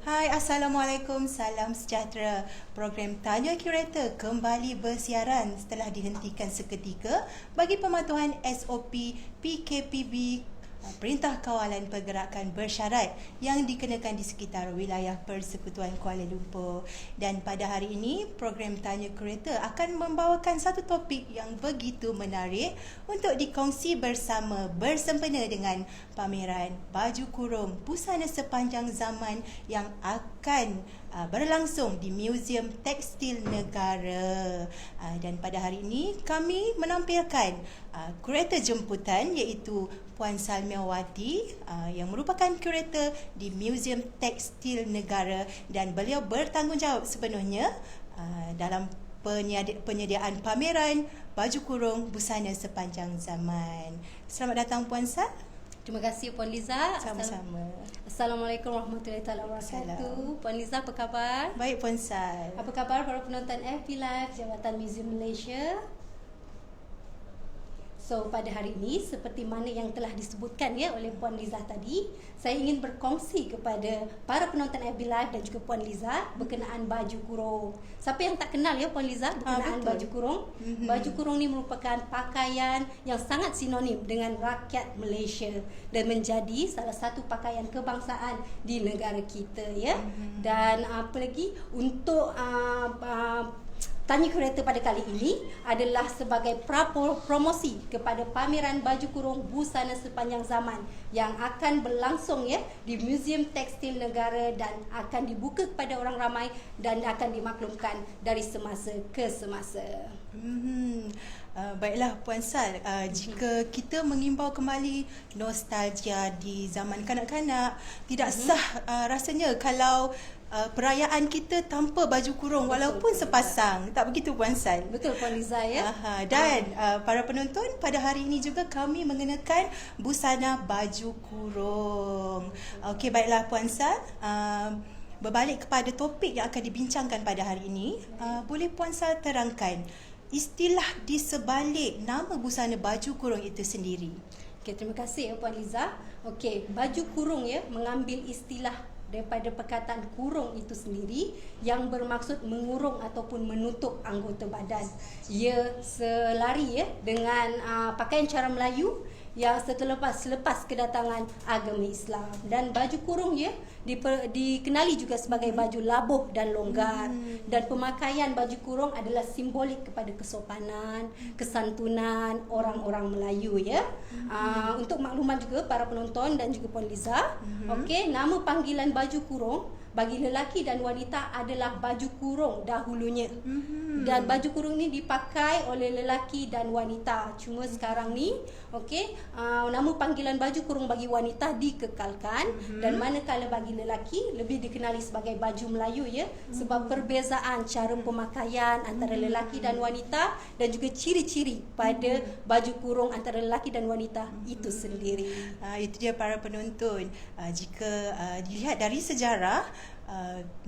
Hai, Assalamualaikum, salam sejahtera. Program Tanya Curator kembali bersiaran setelah dihentikan seketika bagi pematuhan SOP PKPB Perintah Kawalan Pergerakan Bersyarat yang dikenakan di sekitar wilayah Persekutuan Kuala Lumpur. Dan pada hari ini, program Tanya Curator akan membawakan satu topik yang begitu menarik untuk dikongsi bersama bersempena dengan pameran baju kurung busana sepanjang zaman yang akan berlangsung di Museum Tekstil Negara. Dan pada hari ini kami menampilkan kurator jemputan iaitu Puan Salmiawati yang merupakan kurator di Museum Tekstil Negara, dan beliau bertanggungjawab sepenuhnya dalam penyediaan pameran baju kurung busana sepanjang zaman. Selamat datang Puan Sal. Terima kasih Puan Liza. Sama-sama. Assalamualaikum warahmatullahi wabarakatuh. Puan Liza, apa khabar? Baik Puan Sal. Apa khabar para penonton FB Live Jabatan Museum Malaysia? So, pada hari ini, seperti mana yang telah disebutkan oleh Puan Liza tadi, saya ingin berkongsi kepada para penonton FB Live dan juga Puan Liza berkenaan baju kurung. Siapa yang tak kenal Puan Liza berkenaan baju kurung? Baju kurung ni merupakan pakaian yang sangat sinonim dengan rakyat Malaysia dan menjadi salah satu pakaian kebangsaan di negara kita Dan apa lagi untuk Tanya Curator pada kali ini adalah sebagai promosi kepada pameran baju kurung busana sepanjang zaman yang akan berlangsung di Museum Tekstil Negara dan akan dibuka kepada orang ramai dan akan dimaklumkan dari semasa ke semasa. Baiklah Puan Sal, jika kita mengimbau kembali nostalgia di zaman kanak-kanak, tidak sah rasanya kalau perayaan kita tanpa baju kurung walaupun sepasang. Tak begitu Puan Sal? Betul Puan Liza Dan para penonton, pada hari ini juga kami mengenakan busana baju kurung. Okey, baiklah Puan Sal, berbalik kepada topik yang akan dibincangkan pada hari ini, boleh Puan Sal terangkan istilah di sebalik nama busana baju kurung itu sendiri? Okey, terima kasih Puan Liza. Okey, baju kurung mengambil istilah daripada perkataan kurung itu sendiri yang bermaksud mengurung ataupun menutup anggota badan. Ia selari dengan pakaian cara Melayu yang selepas kedatangan agama Islam. Dan baju kurung dikenali juga sebagai baju labuh dan longgar. Dan pemakaian baju kurung adalah simbolik kepada kesopanan, kesantunan orang-orang Melayu Untuk makluman juga para penonton dan juga Puan Liza, okey, nama panggilan baju kurung bagi lelaki dan wanita adalah baju kurung dahulunya. Dan baju kurung ni dipakai oleh lelaki dan wanita. Cuma sekarang ni nama panggilan baju kurung bagi wanita dikekalkan dan manakala bagi lelaki lebih dikenali sebagai baju Melayu sebab perbezaan cara pemakaian antara lelaki dan wanita dan juga ciri-ciri pada baju kurung antara lelaki dan wanita itu sendiri. Itu dia para penonton. Jika dilihat dari sejarah,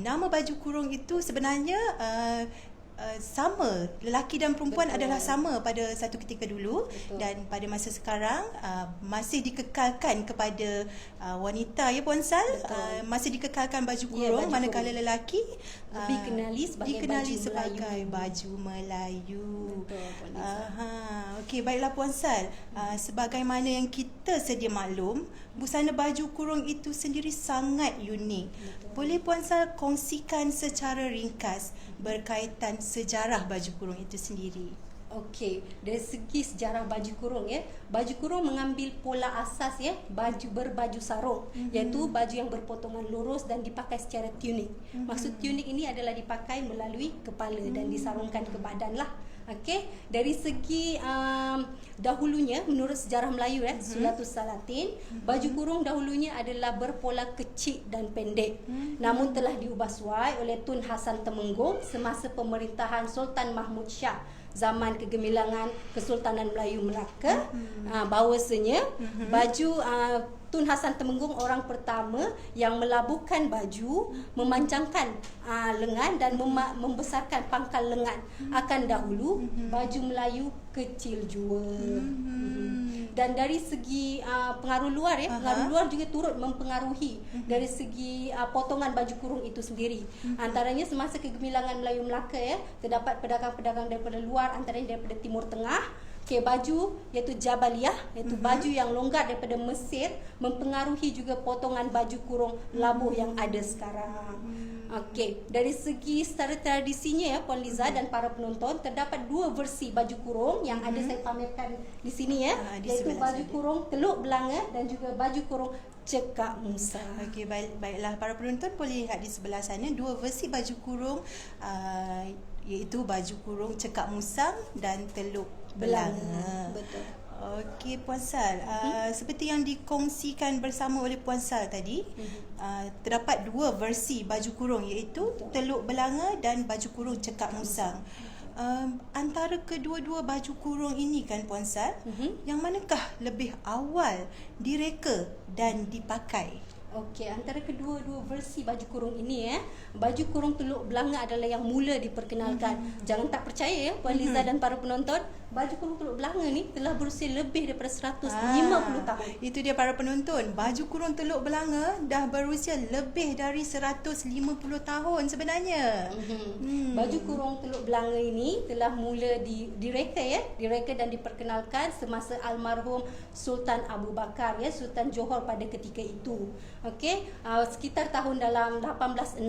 nama baju kurung itu sebenarnya sama, lelaki dan perempuan adalah sama pada satu ketika dulu. Dan pada masa sekarang masih dikekalkan kepada wanita Puan Sal, masih dikekalkan baju kurung, manakala lelaki dikenali sebagai baju Melayu. Okey, baiklah Puan Sal, sebagaimana yang kita sedia maklum, busana baju kurung itu sendiri sangat unik. Boleh Puan Sal kongsikan secara ringkas berkaitan sejarah baju kurung itu sendiri? Okey, dari segi sejarah baju kurung baju kurung mengambil pola asas baju berbaju sarung, iaitu baju yang berpotongan lurus dan dipakai secara tunik. Maksud tunik ini adalah dipakai melalui kepala dan disarungkan ke badan lah. Okey, dari segi dahulunya menurut sejarah Melayu Sulatus Salatin, baju kurung dahulunya adalah berpola kecil dan pendek. Namun telah diubah suai oleh Tun Hasan Temenggung semasa pemerintahan Sultan Mahmud Shah zaman kegemilangan Kesultanan Melayu Melaka. Bahawasanya baju Tun Hasan Temenggung orang pertama yang melabuhkan baju, memancangkan lengan dan membesarkan pangkal lengan. Akan dahulu baju Melayu kecil jua. Dan dari segi pengaruh luar pengaruh luar juga turut mempengaruhi dari segi potongan baju kurung itu sendiri. Antaranya semasa kegemilangan Melayu Melaka terdapat pedagang-pedagang daripada luar, antaranya daripada Timur Tengah. Baju iaitu Jabaliyah, iaitu baju yang longgar daripada Mesir, mempengaruhi juga potongan baju kurung labuh yang ada sekarang. Dari segi secara tradisinya Puan Liza dan para penonton, terdapat dua versi baju kurung yang ada saya pamerkan di sini iaitu baju kurung Teluk Belanga dan juga baju kurung Cekak Musa. Baiklah para penonton boleh lihat di sebelah sana dua versi baju kurung, iaitu baju kurung Cekak Musang dan Teluk Belanga. Betul. Okey Puan Sal, seperti yang dikongsikan bersama oleh Puan Sal tadi, terdapat dua versi baju kurung, iaitu Teluk Belanga dan baju kurung Cekak Musang. Antara kedua-dua baju kurung ini kan Puan Sal, yang manakah lebih awal direka dan dipakai? Antara kedua-dua versi baju kurung ini baju kurung Teluk Belanga adalah yang mula diperkenalkan. Jangan tak percaya Puan Liza dan para penonton, baju kurung Teluk Belanga ni telah berusia lebih daripada 150 tahun. Itu dia para penonton, baju kurung Teluk Belanga dah berusia lebih dari 150 tahun sebenarnya. Baju kurung Teluk Belanga ini telah mula direka dan diperkenalkan semasa almarhum Sultan Abu Bakar Sultan Johor pada ketika itu. Sekitar tahun dalam 1866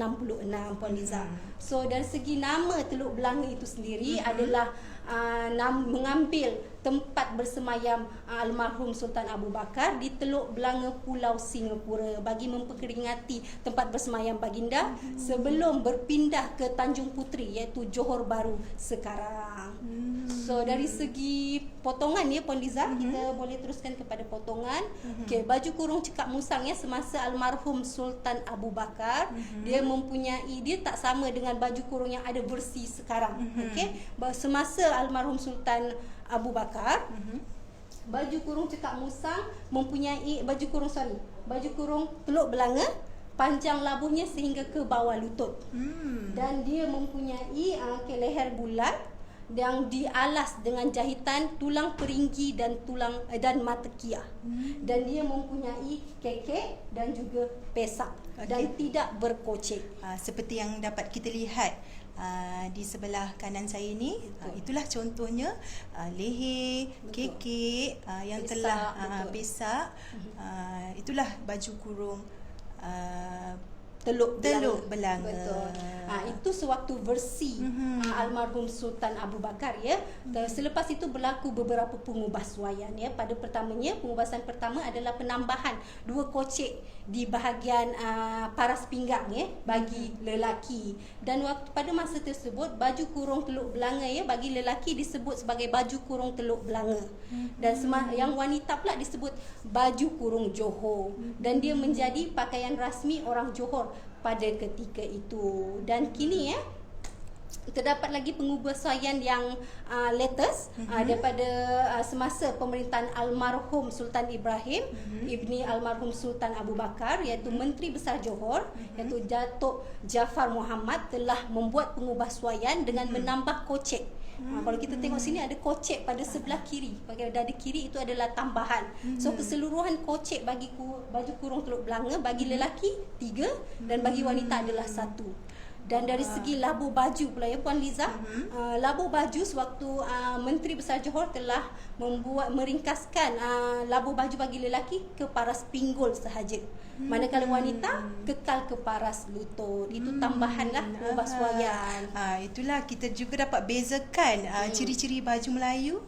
Puan Liza. So dari segi nama Teluk Belanga itu sendiri adalah mengambil tempat bersemayam almarhum Sultan Abu Bakar di Teluk Belanga, Pulau Singapura, bagi memperingati tempat bersemayam baginda sebelum berpindah ke Tanjung Puteri iaitu Johor Bahru sekarang. So dari segi potongan Puan Liza, kita boleh teruskan kepada potongan. Baju kurung Cekak Musang semasa almarhum Sultan Abu Bakar, dia tak sama dengan baju kurung yang ada versi sekarang. Semasa almarhum Sultan Abu Bakar, baju kurung Cekak Musang mempunyai baju kurung Teluk Belanga panjang labuhnya sehingga ke bawah lutut. Dan dia mempunyai leher bulat yang dialas dengan jahitan tulang peringgi dan mata kiah. Dan dia mempunyai kekek dan juga pesak dan tidak berkocek. Seperti yang dapat kita lihat di sebelah kanan saya ni, itulah contohnya leher, kekek yang pesak, telah pesak. Itulah baju kurung Teluk Belanga. Betul. Itu sewaktu versi almarhum Sultan Abu Bakar Selepas itu berlaku beberapa pengubahsuaian Pada pengubahan pertama adalah penambahan 2 kocek di bahagian paras pinggang bagi lelaki. Dan pada masa tersebut baju kurung Teluk Belanga bagi lelaki disebut sebagai baju kurung Teluk Belanga. Dan yang wanita pula disebut baju kurung Johor. Dan dia menjadi pakaian rasmi orang Johor pada ketika itu. Dan kini terdapat lagi pengubahsuaian yang latest daripada semasa pemerintahan almarhum Sultan Ibrahim ibni almarhum Sultan Abu Bakar, iaitu Menteri Besar Johor iaitu Datuk Jaafar Mohamad telah membuat pengubahsuaian dengan menambah kocek. Kalau kita tengok sini ada kocek pada sebelah kiri, pada dada kiri itu adalah tambahan. So keseluruhan kocek bagi baju kurung Teluk Belanga bagi lelaki 3 dan bagi wanita adalah 1. Dan dari segi labuh baju pula Puan Liza, labuh baju sewaktu Menteri Besar Johor telah meringkaskan labuh baju bagi lelaki ke paras pinggul sahaja, manakala wanita kekal ke paras lutut. Itu tambahanlah pengubahsuaian. Itulah kita juga dapat bezakan ciri-ciri baju Melayu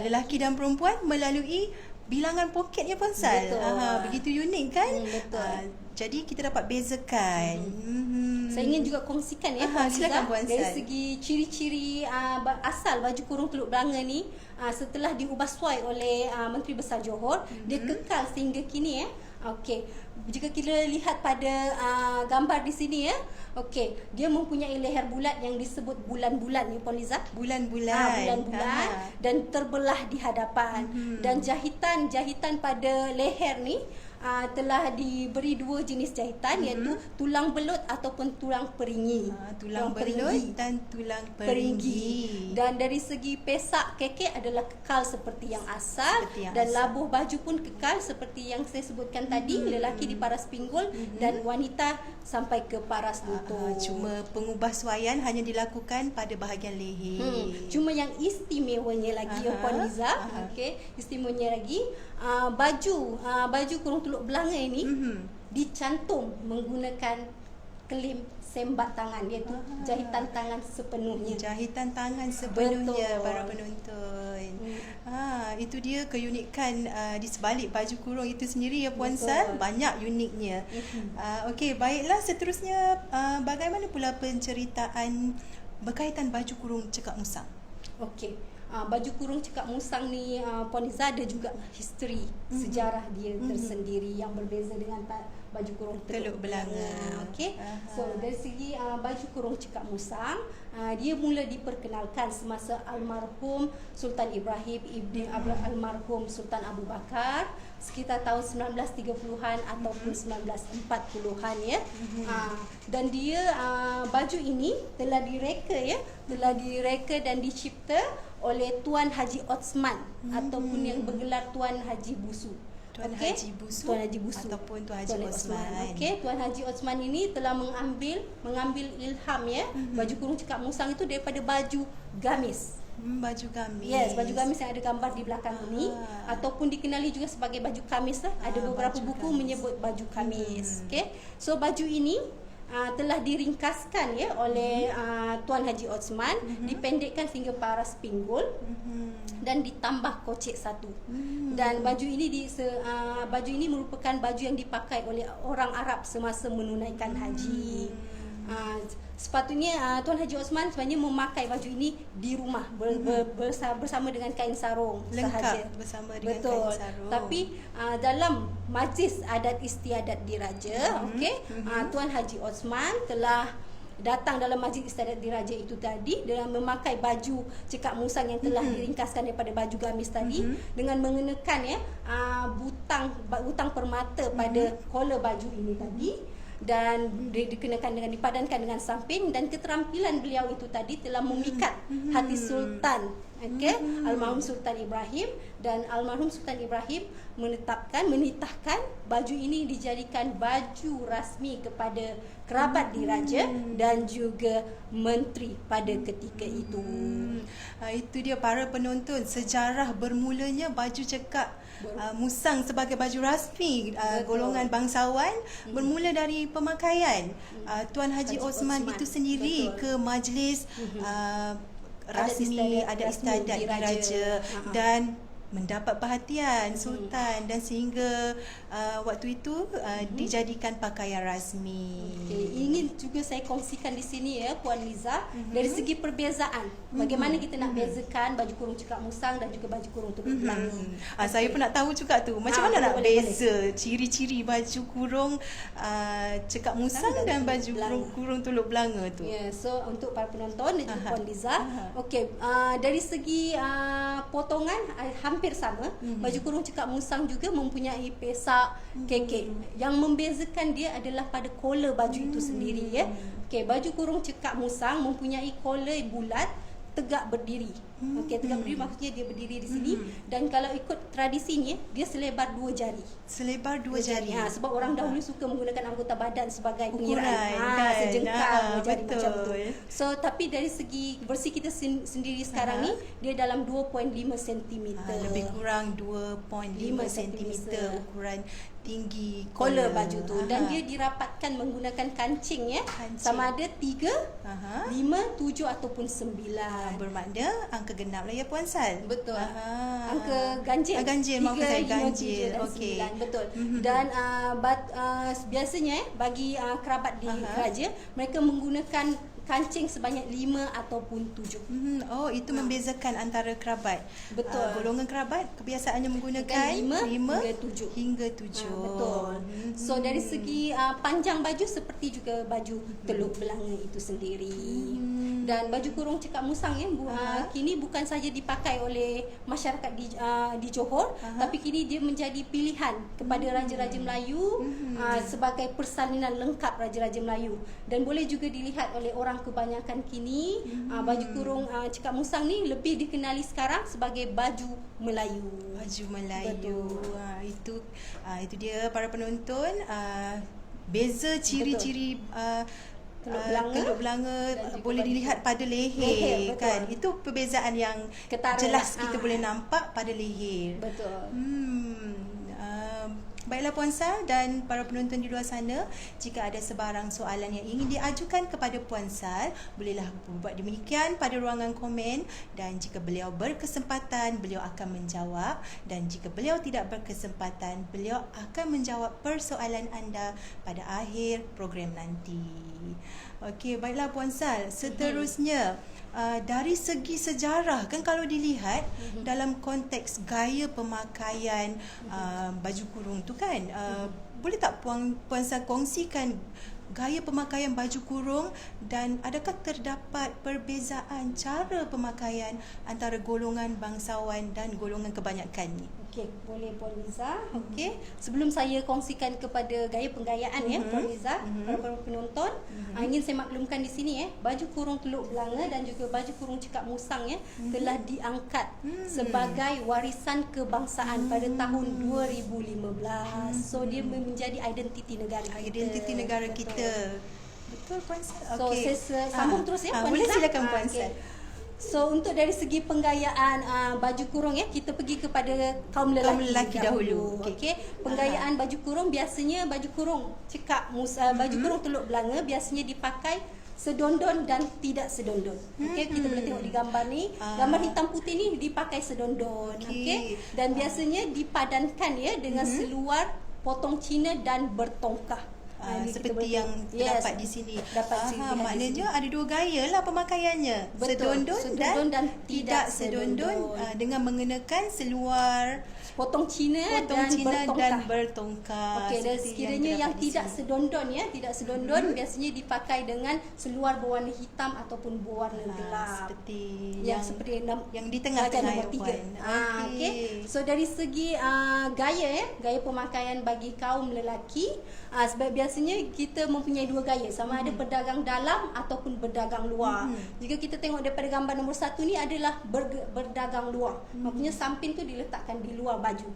lelaki dan perempuan melalui bilangan poketnya Puan Sal. Begitu unik kan? Jadi kita dapat bezakan. Saya ingin juga kongsikan Puan Liza, Puan dari Sal. segi ciri-ciri asal baju kurung Teluk Belanga ni setelah diubahsuai oleh Menteri Besar Johor, dia kekal sehingga kini jika kita lihat pada gambar di sini dia mempunyai leher bulat yang disebut bulan-bulan Puan Liza. Bulan-bulan. Dan terbelah di hadapan. Dan jahitan pada leher ni telah diberi dua jenis jahitan, iaitu tulang belut ataupun tulang peringgi. Tulang belut dan tulang peringgi. Dan dari segi pesak kekek adalah kekal seperti yang asal, dan asal. labuh baju pun kekal seperti yang saya sebutkan tadi, lelaki di paras pinggul dan wanita sampai ke paras lutut. Cuma pengubahsuaian hanya dilakukan pada bahagian leher. Cuma yang istimewanya lagi Puan Liza, istimewanya lagi baju kurung teluk belanga ini dicantum menggunakan kelip sembat tangan, iaitu jahitan tangan sepenuhnya. Jahitan tangan sepenuhnya. Betul. Para penonton. Itu dia keunikan di sebalik baju kurung itu sendiri ya Puan Sal. Banyak uniknya. Okey, baiklah, seterusnya bagaimana pula penceritaan berkaitan baju kurung cekak musang? Okey. Baju kurung cekak musang ni Puan Liza ada juga history, sejarah dia tersendiri yang berbeza dengan baju kurung teluk belanga. Okey. So dari segi baju kurung cekak musang, dia mula diperkenalkan semasa almarhum Sultan Ibrahim ibni almarhum Sultan Abu Bakar sekitar tahun 1930-an ataupun 1940-an ya. Dan dia baju ini telah direka dan dicipta oleh Tuan Haji Osman ataupun yang bergelar Tuan Haji Busu. Tuan Haji Busu ataupun Tuan Haji Osman. Okey, Tuan Haji Osman ini telah mengambil ilham ya, baju kurung cekak musang itu daripada baju gamis. Baju gamis. Yes, baju gamis yang ada gambar di belakang ini ataupun dikenali juga sebagai baju kamis lah. Ada beberapa buku menyebut baju kamis. Okey. So baju ini telah diringkaskan ya oleh Tuan Haji Osman, dipendekkan sehingga paras pinggul dan ditambah kocek satu. Dan baju ini merupakan baju yang dipakai oleh orang Arab semasa menunaikan haji. Sepatutnya Tuan Haji Osman sebenarnya memakai baju ini di rumah bersama dengan kain sarung sahaja. Bersama dengan Betul. kain sarung. Tapi dalam majlis adat istiadat diraja, Tuan Haji Osman telah datang dalam majlis istiadat diraja itu tadi dengan memakai baju cekak musang yang telah diringkaskan daripada baju gamis tadi, dengan mengenakan butang permata pada collar baju ini tadi, dan dipadankan dengan samping, dan keterampilan beliau itu tadi telah memikat hati Sultan, almarhum Sultan Ibrahim, dan almarhum Sultan Ibrahim menitahkan baju ini dijadikan baju rasmi kepada kerabat diraja dan juga menteri pada ketika itu. Itu dia para penonton, sejarah bermulanya baju cekak musang sebagai baju rasmi golongan bangsawan bermula dari pemakaian Tuan Haji Osman itu sendiri ke majlis rasmi adat istiadat diraja dan mendapat perhatian Sultan, dan sehingga waktu itu dijadikan pakaian rasmi. Ingin juga saya kongsikan di sini ya Puan Liza, dari segi perbezaan bagaimana kita nak bezakan baju kurung cekak musang dan juga baju kurung teluk belanga. Saya pun nak tahu juga tu, macam mana nak beza ciri-ciri baju kurung cekak musang dan baju kurung teluk belanga tu. So untuk para penonton dan juga Puan Liza, dari segi potongan hampir sama. Baju kurung cekak musang juga mempunyai pesak kekek. Yang membezakan dia adalah pada collar baju itu sendiri ya. Baju kurung cekak musang mempunyai collar bulat tegak berdiri. Tegak berdiri maksudnya dia berdiri di sini, dan kalau ikut tradisinya dia selebar 2 jari. Selebar 2 jari. Sebab orang dahulu suka menggunakan anggota badan sebagai pengiraan. Kan? Sejengkal 2 jari betul. macam tu. So tapi dari segi bersih kita sendiri sekarang ni dia dalam 2.5 cm. Lebih kurang 2.5 cm ukuran tinggi collar baju tu, dan dia dirapatkan menggunakan kancing ya. Sama ada 3, 5, 7 ataupun 9. Bermakna angka genap lah ya Puan Sal. Betul. Angka ganjil. Maksud saya 3, 5, ganjil. 7 dan 9. Betul. Dan biasanya bagi kerabat di raja, mereka menggunakan kancing sebanyak 5 ataupun 7. Itu membezakan antara kerabat. Betul. Golongan kerabat kebiasaannya menggunakan 5 hingga 7. Betul. So dari segi panjang baju seperti juga baju teluk belanga itu sendiri. Dan baju kurung cekak musang kini bukan saja dipakai oleh masyarakat di Johor, tapi kini dia menjadi pilihan kepada raja-raja Melayu sebagai persalinan lengkap raja-raja Melayu. Dan boleh juga dilihat oleh orang kebanyakan kini baju kurung cekak musang ni lebih dikenali sekarang sebagai baju Melayu. Baju Melayu. Itu dia para penonton, beza ciri-ciri teluk belanga boleh dilihat pada leher kan. Itu perbezaan yang jelas kita boleh nampak pada leher. Betul. Baiklah Puan Sal dan para penonton di luar sana, jika ada sebarang soalan yang ingin diajukan kepada Puan Sal, bolehlah buat demikian pada ruangan komen, dan jika beliau berkesempatan, beliau akan menjawab, dan jika beliau tidak berkesempatan, beliau akan menjawab persoalan anda pada akhir program nanti. Okey, baiklah Puan Sal, seterusnya dari segi sejarah kan, kalau dilihat dalam konteks gaya pemakaian baju kurung tu kan, boleh tak Puan Sal kongsikan gaya pemakaian baju kurung, dan adakah terdapat perbezaan cara pemakaian antara golongan bangsawan dan golongan kebanyakan ni? Okey, boleh Puan Liza. Okey, sebelum saya kongsikan kepada gaya penggayaan Puan Liza, para penonton, ingin saya maklumkan di sini baju kurung Teluk Belanga dan juga baju kurung cekak musang telah diangkat sebagai warisan kebangsaan pada tahun 2015. So dia menjadi identiti negara kita. Identiti negara kita. Betul Puan Sal. So saya sambung terus Puan boleh Liza. silakan Puan Sal. So untuk dari segi penggayaan baju kurung kita pergi kepada kaum lelaki dahulu. Okey. Penggayaan baju kurung, biasanya baju kurung cekak baju kurung Teluk Belanga biasanya dipakai sedondon dan tidak sedondon. Okey, kita boleh tengok di gambar ni. Gambar hitam putih ni dipakai sedondon. Okey. Dan biasanya dipadankan dengan seluar potong Cina dan bertongkah. Seperti yang terdapat di sini. Maknanya ada dua gaya lah pemakaiannya. Betul. Sedondon dan tidak sedondon, dengan mengenakan seluar potong Cina dan bertongkar. Okey, dan sekiranya yang tidak sedondon biasanya dipakai dengan seluar berwarna hitam ataupun berwarna gelap. Seperti yang di nombor tengah-tengah 3. Okey. So dari segi gaya pemakaian bagi kaum lelaki, sebab biasanya kita mempunyai dua gaya, sama ada berdagang dalam ataupun berdagang luar. Jika kita tengok daripada gambar nombor 1 ni adalah berdagang luar. Maksudnya samping tu diletakkan di luar baju.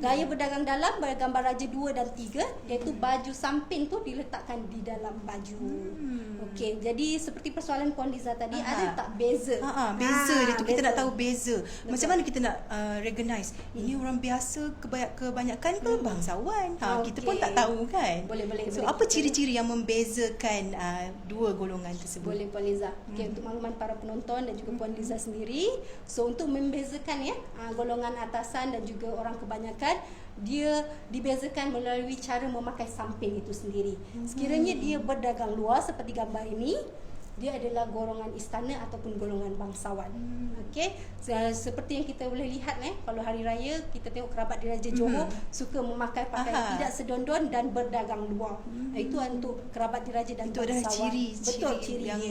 Gaya berdagang dalam gambar Raja 2 dan 3, iaitu baju samping tu diletakkan di dalam baju. Okey, jadi seperti persoalan Puan Liza tadi, ada tak beza? Beza dia tu, kita nak tahu beza. Macam mana kita nak recognize ini orang biasa kebanyakan ke bangsawan? Kita pun tak tahu kan. Boleh. So apa ciri-ciri yang membezakan dua golongan tersebut? Boleh Puan Liza. Okey, untuk makluman para penonton dan juga Puan Liza sendiri, so untuk membezakan golongan atasan dan juga orang kebanyakan, dia dibezakan melalui cara memakai samping itu sendiri. Sekiranya dia berdagang luar seperti gambar ini, dia adalah golongan istana ataupun golongan bangsawan. Okey, seperti yang kita boleh lihat kalau hari raya kita tengok kerabat diraja Johor suka memakai pakaian tidak sedondon dan berdagang luar. Itu untuk kerabat diraja dan itu bangsawan. Betul, ciri yang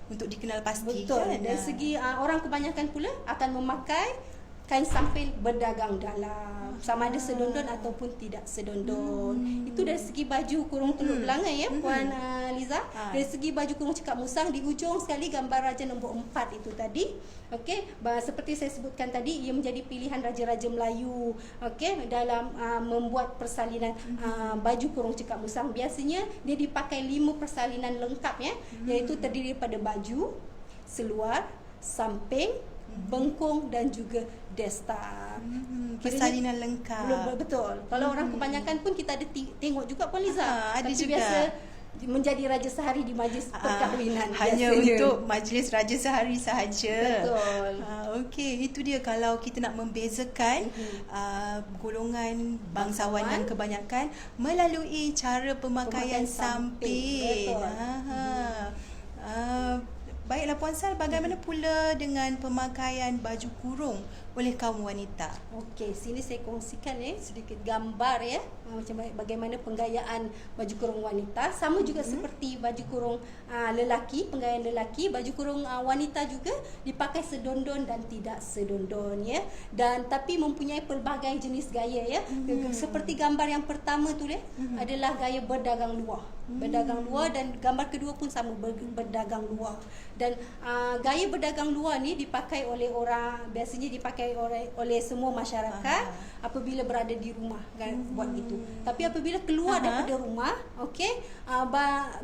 untuk dikenal pasti. Betul. Kan? Dari segi orang kebanyakan pula akan memakai kain samping berdagang dalam, sama ada sedondon ataupun tidak sedondon. Itu dari segi baju kurung Teluk Belanga Puan Liza. Dari segi baju kurung cekak musang, di ujung sekali gambar Raja nombor 4 itu tadi. Okey, seperti saya sebutkan tadi, ia menjadi pilihan raja-raja Melayu dalam membuat persalinan baju kurung cekak musang. Biasanya dia dipakai 5 persalinan lengkap iaitu terdiri daripada baju, seluar, samping, bengkung dan juga desta. Persalinan lengkap. Betul. Kalau orang kebanyakan pun kita ada tengok juga Puan Liza. Ada tapi juga. Biasa menjadi raja sehari di majlis perkahwinan. Hanya biasanya untuk majlis raja sehari sahaja. Betul. Okey, itu dia kalau kita nak membezakan golongan bangsawan yang kebanyakan melalui cara pemakaian samping. Baiklah Puan Sal, bagaimana pula dengan pemakaian baju kurung oleh kaum wanita. Okey, sini saya kongsikan sedikit gambar macam bagaimana penggayaan baju kurung wanita. Sama juga seperti baju kurung lelaki, penggayaan lelaki, baju kurung wanita juga dipakai sedondon dan tidak sedondon Dan tapi mempunyai pelbagai jenis gaya Seperti gambar yang pertama tu adalah gaya berdagang luar. Berdagang luar, dan gambar kedua pun sama, berdagang luar. Dan gaya berdagang luar ni dipakai oleh orang, biasanya dipakai oleh semua masyarakat apabila berada di rumah kan, buat itu. Tapi apabila keluar daripada rumah, okey,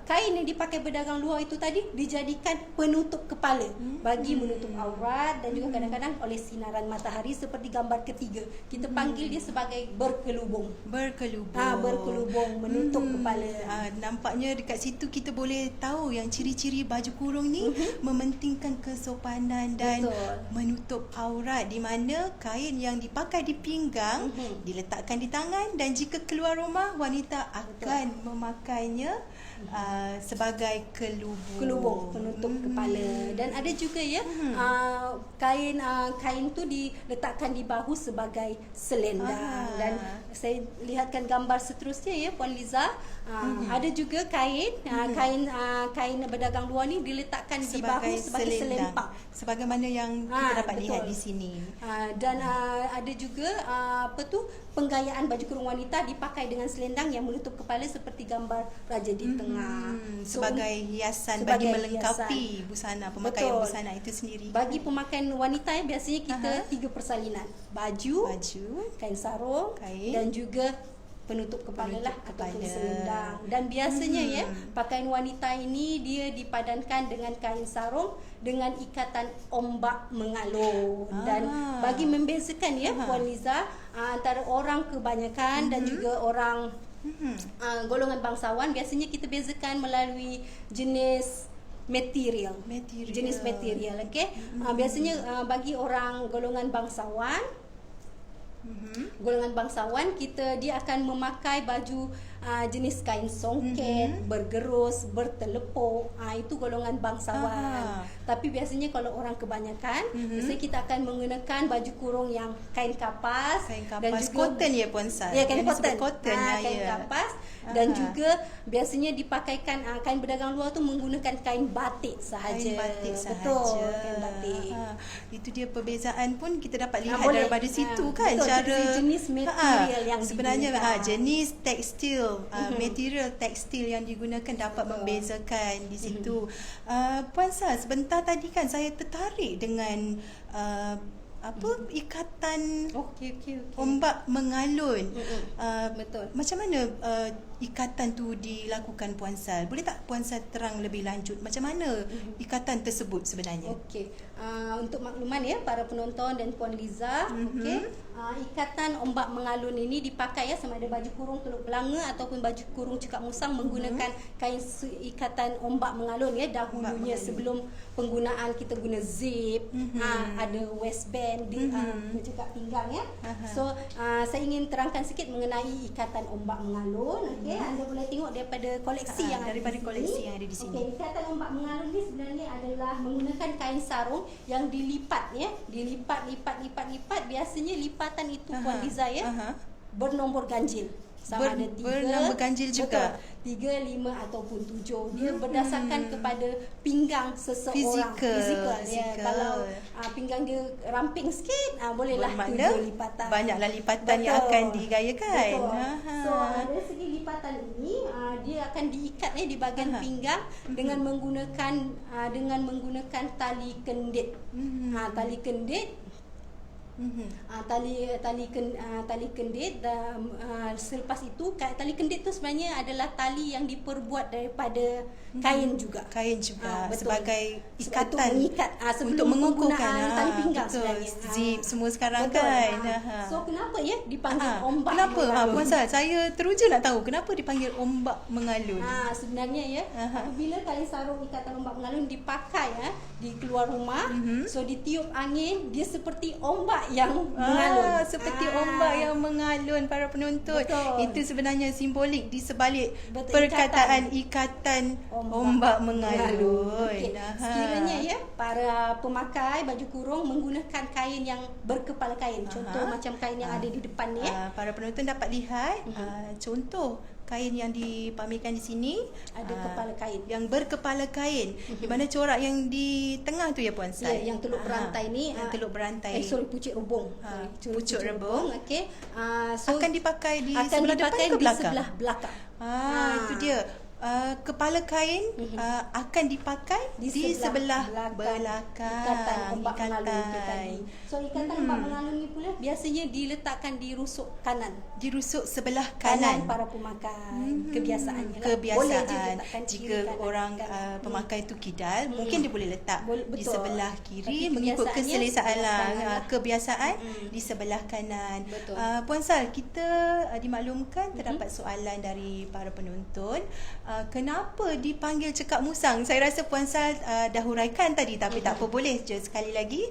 kain yang dipakai berdagang luar itu tadi dijadikan penutup kepala bagi menutup aurat, dan juga kadang-kadang oleh sinaran matahari seperti gambar ketiga. Kita panggil dia sebagai berkelubung. Berkelubung menutup kepala. Nampaknya dekat situ kita boleh tahu yang ciri-ciri baju kurung ni mementingkan kesopanan dan menutup aurat, di mana kain yang dipakai di pinggang diletakkan di tangan, dan jika keluar rumah wanita akan memakainya sebagai kelubung penutup kepala. Dan ada juga kain tu diletakkan di bahu sebagai selendang. Dan saya lihatkan gambar seterusnya Puan Liza. Ada juga kain berdagang luar ni diletakkan di bahu sebagai selempang, sebagaimana yang kita dapat lihat di sini. Dan ada juga penggayaan baju kurung wanita dipakai dengan selendang yang menutup kepala seperti gambar raja di tengah. Sebagai hiasan bagi melengkapi busana, pemakaian busana itu sendiri. Bagi pemakaian wanita biasanya kita 3 persalinan. Baju, kain sarung, dan juga penutup kepala ataupun selendang. Dan biasanya pakaian wanita ini dia dipadankan dengan kain sarung dengan ikatan ombak mengalun. Dan bagi membezakan Puan Liza, antara orang kebanyakan dan juga orang golongan bangsawan, biasanya kita bezakan melalui jenis material. Jenis material, okey. Biasanya bagi orang golongan bangsawan, dia akan memakai baju jenis kain songket, bergerus, bertelepuk. Itu golongan bangsawan. Tapi biasanya kalau orang kebanyakan, biasanya kita akan menggunakan baju kurung yang kain kapas dan juga cotton Puan Sal. Kain cotton. Kain ya. kapas. Dan juga biasanya dipakaikan kain berdagang luar tu menggunakan kain batik sahaja. Betul, kain batik. Itu dia perbezaan pun kita dapat lihat daripada situ kan. Betul, Cara jenis material yang sebenarnya digunakan. Jenis tekstil, material tekstil yang digunakan dapat membezakan di situ. Puan Sal, sebentar tadi kan saya tertarik dengan ikatan ombak mengalun. Betul. Macam mana ikatan tu dilakukan Puan Sal? Boleh tak Puan Sal terang lebih lanjut macam mana ikatan tersebut sebenarnya? Okey. Untuk makluman para penonton dan Puan Liza, ikatan ombak mengalun ini dipakai sama ada baju kurung Teluk Belanga ataupun baju kurung Cekak Musang menggunakan kain ikatan ombak mengalun dahulunya sebelum penggunaan kita guna zip, ada waistband di cekak pinggang So saya ingin terangkan sikit mengenai ikatan ombak mengalun. Anda boleh tengok daripada koleksi yang ada di sini. Okey, ikatan ombak mengalun ni sebenarnya adalah menggunakan kain sarung yang dilipat dilipat. Biasanya lipatan itu Puan Liza bernombor ganjil. Sama ada 3, bernambah ganjil juga. 3, 5 ataupun 7. Dia berdasarkan kepada pinggang seseorang. Fizikal. Kalau pinggang dia ramping sikit, bolehlah 7 lipatan. Banyaklah lipatan yang akan digayakan. So dari segi lipatan ini, dia akan diikat di bahagian pinggang dengan menggunakan tali kendit. Tali kendit. Tali kendit. Selepas itu tali kendit tu sebenarnya adalah tali yang diperbuat daripada kain juga. Sebagai ikatan mengikat untuk mengukuhkan tali pinggang sebenarnya. Zip semua sekarang kan. So kenapa dipanggil ombak? Kenapa Puan Sal? Saya teruja nak tahu kenapa dipanggil ombak mengalun. Sebenarnya apabila kain sarung ikatan ombak mengalun dipakai di keluar rumah, so ditiup angin, dia seperti ombak ombak yang mengalun. Seperti ombak yang mengalun para penonton. Betul. Itu sebenarnya simbolik di sebalik Betul, perkataan ikatan ombak mengalun. Okey. Sekiranya ya para pemakai baju kurung menggunakan kain yang berkepala kain. Contoh macam kain yang ada di depan ni Para penonton dapat lihat contoh kain yang dipamerkan di sini, ada kepala kain. yang berkepala kain, di mana corak yang di tengah tu ya Puan Sal. Ya, yang teluk berantai ni yang teluk berantai. sorry, pucuk rebung. Pucuk rebung. Okey. Akan dipakai di akan sebelah depan dipakai ke di belakang? sebelah belakang. Itu dia. Kepala kain akan dipakai di sebelah belakang ikatan ombak mengalun tu tadi. ikatan. So ikatan ombak mengalun ni pula biasanya diletakkan di rusuk kanan. Di rusuk sebelah kanan. Para pemakai kebiasaannya lah. Boleh je Kebiasaan letakkan jika kiri, kanan, orang kanan. pemakai tu kidal, mungkin dia boleh letak di betul. sebelah kiri Tapi mengikut kebiasaannya keselesaan sebelah kanan lah. lah. Kebiasaan di sebelah kanan. Betul. Puan Sal, kita dimaklumkan terdapat soalan dari para penonton. Kenapa dipanggil cekak musang? Saya rasa Puan Sal dah huraikan tadi, tapi tak apa, boleh je sekali lagi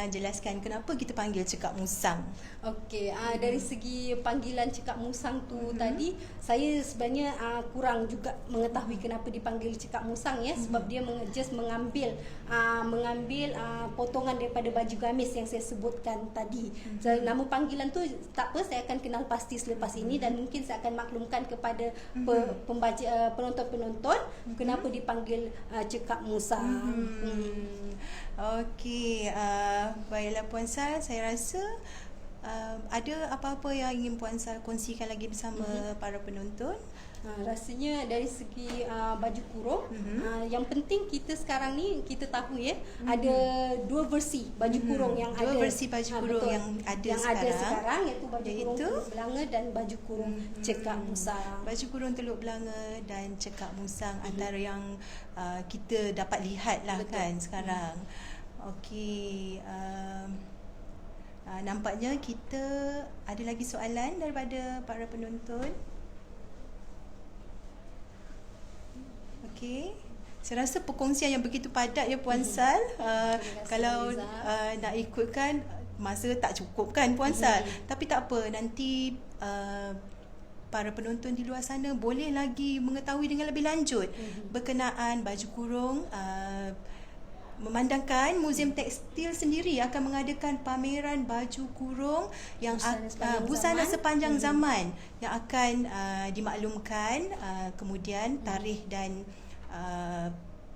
jelaskan kenapa kita panggil cekak musang. Okey, dari segi panggilan cekak musang tu tadi, saya sebenarnya kurang juga mengetahui kenapa dipanggil cekak musang ya, sebab dia just mengambil potongan daripada baju gamis yang saya sebutkan tadi. So, nama panggilan tu tak apa, saya akan kenal pasti selepas ini, dan mungkin saya akan maklumkan kepada penonton-penonton kenapa dipanggil cekak musang. Okey, baiklah Puan Sal, saya rasa ada apa-apa yang ingin Puan Sal kongsikan lagi bersama para penonton? Rasanya dari segi baju kurung, yang penting kita sekarang ni kita tahu ya, ada dua versi baju kurung yang ada. Dua versi baju kurung yang ada sekarang, iaitu baju kurung Teluk Belanga dan baju kurung cekak musang. Baju kurung Teluk Belanga dan cekak musang antara yang kita dapat lihat lah kan sekarang. Okey, nampaknya kita ada lagi soalan daripada para penonton. Okey, saya rasa perkongsian yang begitu padat ya Puan Sal. Kalau nak ikutkan, masa tak cukup kan Puan Sal. Tapi tak apa, nanti para penonton di luar sana boleh lagi mengetahui dengan lebih lanjut berkenaan baju kurung. Memandangkan Muzium Tekstil sendiri akan mengadakan pameran baju kurung yang busana sepanjang zaman yang akan dimaklumkan kemudian tarikh dan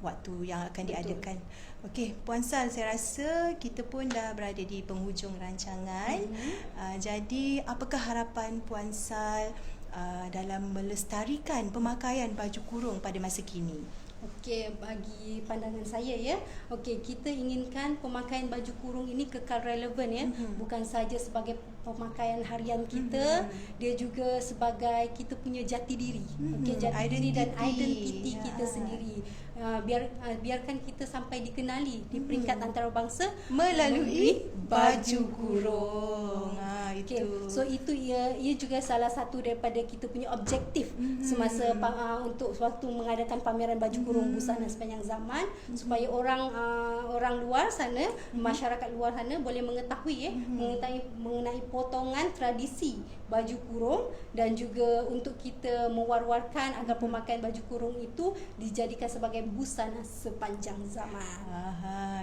waktu yang akan diadakan. Okey, Puan Sal, saya rasa kita pun dah berada di penghujung rancangan. Jadi apakah harapan Puan Sal dalam melestarikan pemakaian baju kurung pada masa kini? Okey, bagi pandangan saya ya, okey, kita inginkan pemakaian baju kurung ini kekal relevan ya, bukan saja sebagai pemakaian harian kita, dia juga sebagai kita punya jati diri. Okey, jati diri dan identiti kita sendiri. Biarkan kita sampai dikenali di peringkat antarabangsa melalui baju kurung. Itu. Okay. So itu ia juga salah satu daripada kita punya objektif semasa untuk waktu mengadakan pameran baju kurung busana sepanjang zaman, supaya orang luar sana, masyarakat luar sana boleh mengetahui mengenai potongan tradisi baju kurung, dan juga untuk kita mewar-warkan agar pemakaian baju kurung itu dijadikan sebagai busana sepanjang zaman.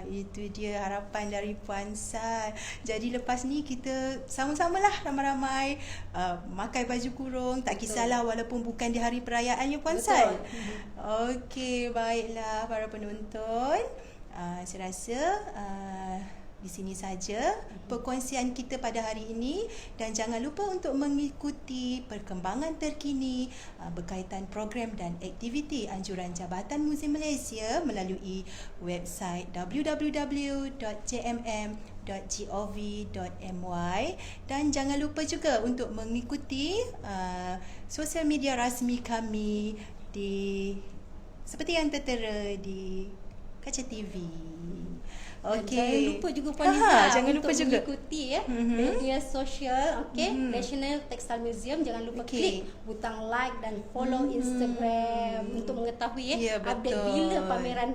Itu dia harapan dari Puan Sal. Jadi lepas ni kita sama-samalah ramai-ramai pakai baju kurung, tak kisahlah walaupun bukan di hari perayaan ya Puan Sal. Okey, baiklah para penonton. Saya rasa di sini saja perkongsian kita pada hari ini, dan jangan lupa untuk mengikuti perkembangan terkini berkaitan program dan aktiviti anjuran Jabatan Muzium Malaysia melalui website www.jmm.gov.my, dan jangan lupa juga untuk mengikuti sosial media rasmi kami seperti yang tertera di kaca TV. Dan Okey. jangan lupa juga Puan Liza Jangan untuk lupa juga. mengikuti media sosial National Textile Museum. Jangan lupa Okey. klik butang like dan follow Instagram untuk mengetahui Ya, update betul. bila pameran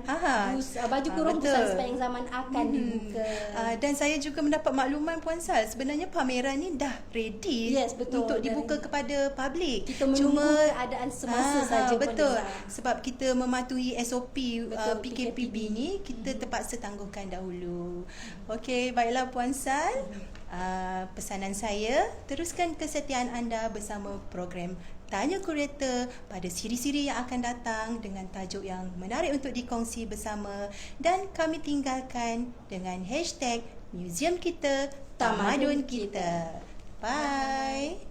baju kurung betul. Pusat Sepanjang Zaman akan dibuka. Dan saya juga mendapat makluman Puan Sal, sebenarnya pameran ni dah ready Yes, betul. untuk dibuka kepada publik. Kita menunggu keadaan semasa saja, Puan betul. Liza. Sebab kita mematuhi SOP Betul, PKPB ni, kita terpaksa tangguhkan dahulu. Okey, baiklah Puan Sal. Pesanan saya, teruskan kesetiaan anda bersama program Tanya Kurator pada siri-siri yang akan datang dengan tajuk yang menarik untuk dikongsi bersama, dan kami tinggalkan dengan hashtag Museum Kita, Tamadun Kita. Bye.